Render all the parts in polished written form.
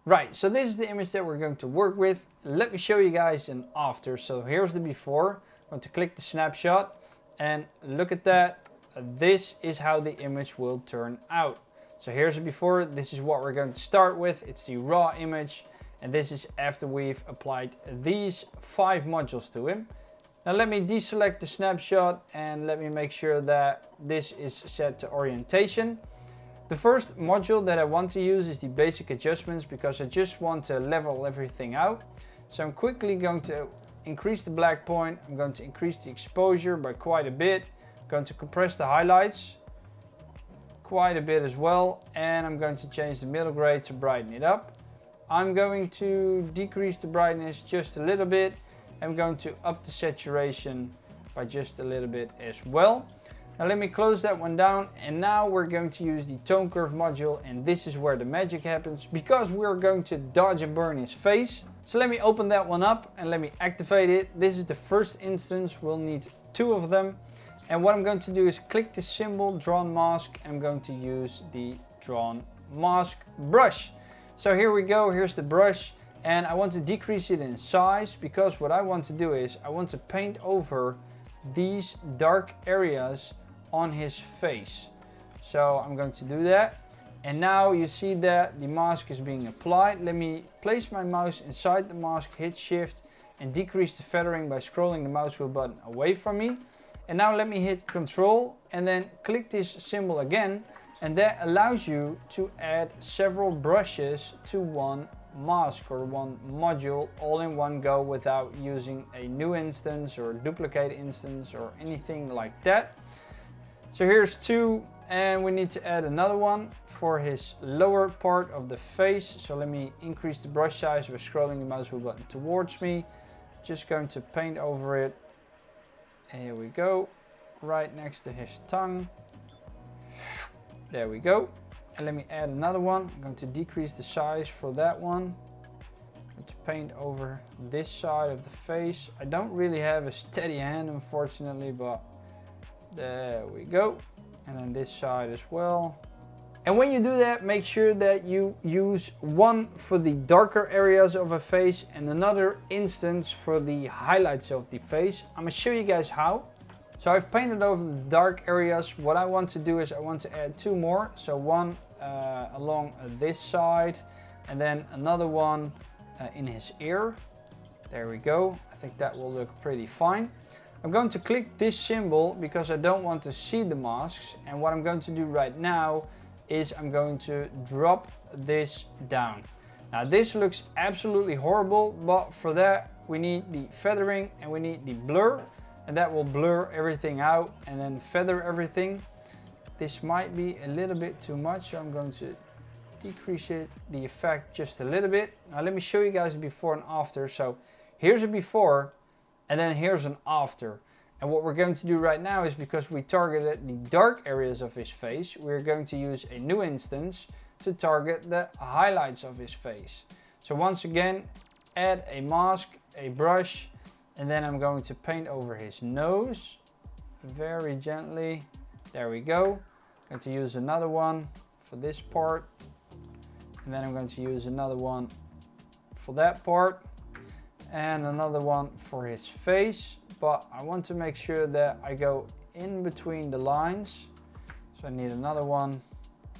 Right, so this is the image that we're going to work with. Let me show you guys an after. So here's the before. I'm going to click the snapshot and look at that. This is how the image will turn out. So here's the before. This is what we're going to start with. It's the raw image. And this is after we've applied these 5 modules to him. Now let me deselect the snapshot and let me make sure that this is set to orientation. The first module that I want to use is the basic adjustments because I just want to level everything out. So I'm quickly going to increase the black point. I'm going to increase the exposure by quite a bit. I'm going to compress the highlights quite a bit as well. And I'm going to change the middle gray to brighten it up. I'm going to decrease the brightness just a little bit. I'm going to up the saturation by just a little bit as well. Now let me close that one down, and now we're going to use the tone curve module, and this is where the magic happens because we're going to dodge and burn his face. So let me open that one up and let me activate it. This is the first instance. We'll need 2 of them. And what I'm going to do is click the symbol drawn mask. I'm going to use the drawn mask brush. So here we go, here's the brush, and I want to decrease it in size because what I want to do is I want to paint over these dark areas on his face. So I'm going to do that, and now you see that the mask is being applied. Let me place my mouse inside the mask, hit shift and decrease the feathering by scrolling the mouse wheel button away from me. And now let me hit Control and then click this symbol again, and that allows you to add several brushes to one mask or one module all in one go without using a new instance or duplicate instance or anything like that. So here's 2, and we need to add another one for his lower part of the face. So let me increase the brush size by scrolling the mouse wheel button towards me. Just going to paint over it. And here we go, right next to his tongue. There we go. And let me add another one. I'm going to decrease the size for that one. I'm going to paint over this side of the face. I don't really have a steady hand, unfortunately, but there we go. And then this side as well. And when you do that, make sure that you use one for the darker areas of a face and another instance for the highlights of the face. I'm going to show you guys how. So I've painted over the dark areas. What I want to do is I want to add 2 more. So one along this side and then another one in his ear. There we go. I think that will look pretty fine. I'm going to click this symbol because I don't want to see the masks. And what I'm going to do right now is I'm going to drop this down. Now this looks absolutely horrible, but for that we need the feathering and we need the blur. And that will blur everything out and then feather everything. This might be a little bit too much, so I'm going to decrease the effect just a little bit. Now let me show you guys the before and after. So here's a before and then here's an after. And what we're going to do right now is because we targeted the dark areas of his face, we're going to use a new instance to target the highlights of his face. So once again, add a mask, a brush, and then I'm going to paint over his nose very gently. There we go. I'm going to use another one for this part. And then I'm going to use another one for that part. And another one for his face. But I want to make sure that I go in between the lines. So I need another one.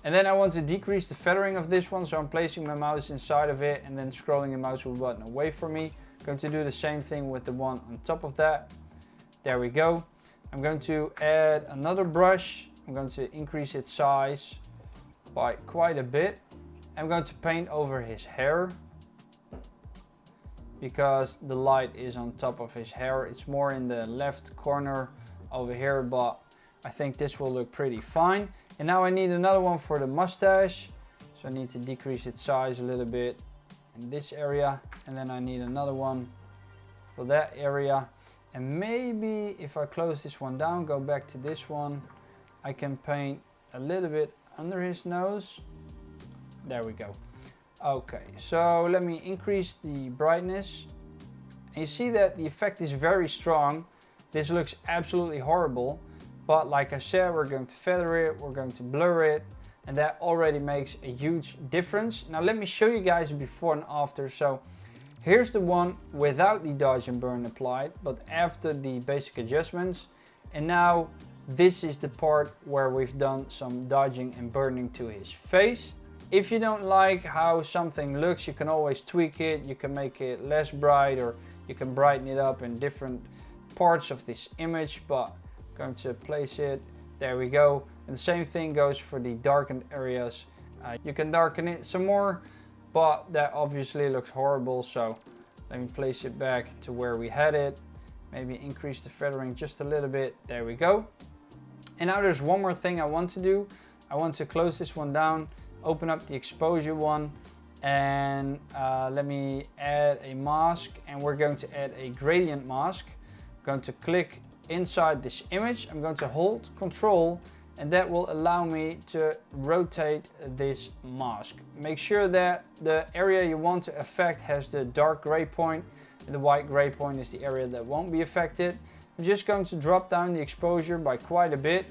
And then I want to decrease the feathering of this one. So I'm placing my mouse inside of it and then scrolling the mouse wheel button away from me. I'm going to do the same thing with the one on top of that. There we go. I'm going to add another brush. I'm going to increase its size by quite a bit. I'm going to paint over his hair because the light is on top of his hair. It's more in the left corner over here, but I think this will look pretty fine. And now I need another one for the mustache. So I need to decrease its size a little bit in this area. And then I need another one for that area. And maybe if I close this one down, go back to this one, I can paint a little bit under his nose. There we go. Okay, so let me increase the brightness. And you see that the effect is very strong. This looks absolutely horrible. But like I said, we're going to feather it, we're going to blur it. and that already makes a huge difference. Now let me show you guys a before and after. So here's the one without the dodge and burn applied, but after the basic adjustments. And now this is the part where we've done some dodging and burning to his face. If you don't like how something looks, you can always tweak it. You can make it less bright, or you can brighten it up in different parts of this image, but I'm going to place it. There we go. And the same thing goes for the darkened areas. You can darken it some more, but that obviously looks horrible. So let me place it back to where we had it. Maybe increase the feathering just a little bit. There we go. And now there's one more thing I want to do. I want to close this one down, open up the exposure one, and let me add a mask, and we're going to add a gradient mask. I'm going to click inside this image. I'm going to hold Control, and that will allow me to rotate this mask. Make sure that the area you want to affect has the dark gray point, and the white gray point is the area that won't be affected. I'm just going to drop down the exposure by quite a bit,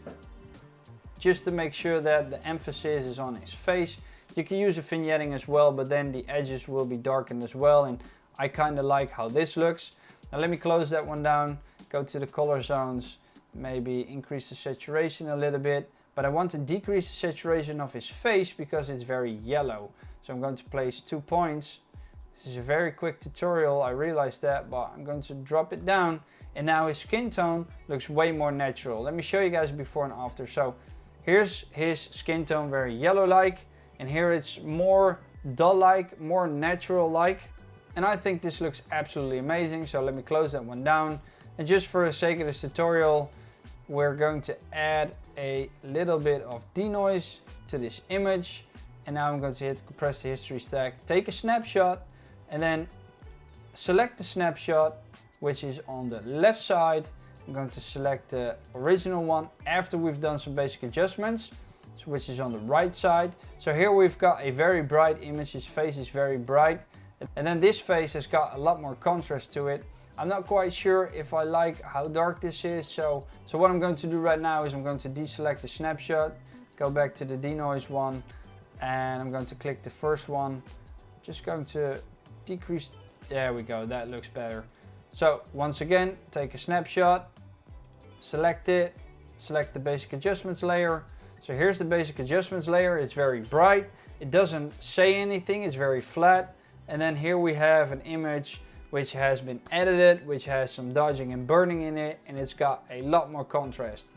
just to make sure that the emphasis is on his face. You can use a vignetting as well, but then the edges will be darkened as well, and I kind of like how this looks. Now let me close that one down, go to the color zones, maybe increase the saturation a little bit, but I want to decrease the saturation of his face because it's very yellow. So I'm going to place 2 points. This is a very quick tutorial, I realize that, but I'm going to drop it down, and now his skin tone looks way more natural. Let me show you guys before and after. So here's his skin tone, very yellow-like, and here it's more dull-like, more natural-like. And I think this looks absolutely amazing. So let me close that one down. And just for the sake of this tutorial, we're going to add a little bit of denoise to this image. And now I'm going to hit compress the history stack, take a snapshot, and then select the snapshot, which is on the left side. I'm going to select the original one after we've done some basic adjustments, which is on the right side. So here we've got a very bright image. His face is very bright. And then this face has got a lot more contrast to it. I'm not quite sure if I like how dark this is. So what I'm going to do right now is I'm going to deselect the snapshot, go back to the denoise one, and I'm going to click the first one. Just going to decrease. There we go. That looks better. So once again, take a snapshot, select it, select the basic adjustments layer. So here's the basic adjustments layer. It's very bright. It doesn't say anything. It's very flat. And then here we have an image which has been edited, which has some dodging and burning in it, and it's got a lot more contrast.